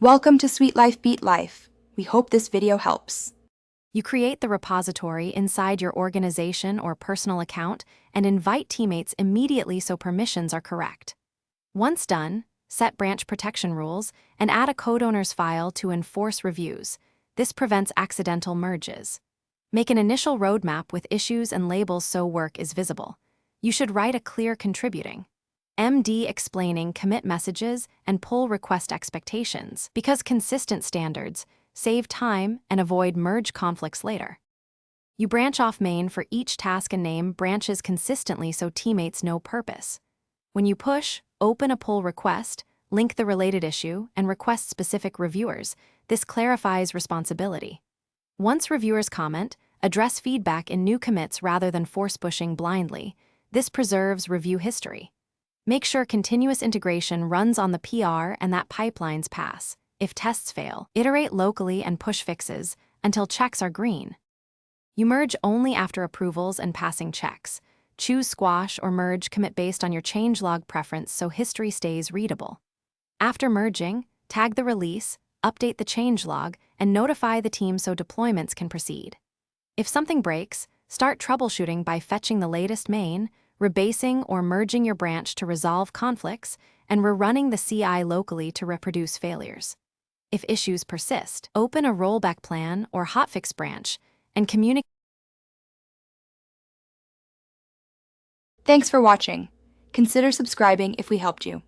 Welcome to Sweet Life Beat Life. We hope this video helps. You create the repository inside your organization or personal account and invite teammates immediately so permissions are correct. Once done, set branch protection rules and add a code owner's file to enforce reviews. This prevents accidental merges. Make an initial roadmap with issues and labels so work is visible. You should write a clear contributing MD explaining commit messages and pull request expectations because consistent standards save time and avoid merge conflicts later. You branch off main for each task and name branches consistently so teammates know purpose. When you push, open a pull request, link the related issue, and request specific reviewers. This clarifies responsibility. Once reviewers comment, address feedback in new commits rather than force pushing blindly. This preserves review history. Make sure continuous integration runs on the PR and that pipelines pass. If tests fail, iterate locally and push fixes until checks are green. You merge only after approvals and passing checks. Choose squash or merge commit based on your changelog preference so history stays readable. After merging, tag the release, update the changelog, and notify the team so deployments can proceed. If something breaks, start troubleshooting by fetching the latest main, rebasing or merging your branch to resolve conflicts, and rerunning the CI locally to reproduce failures. If issues persist, open a rollback plan or hotfix branch and communicate. Thanks for watching. Consider subscribing if we helped you.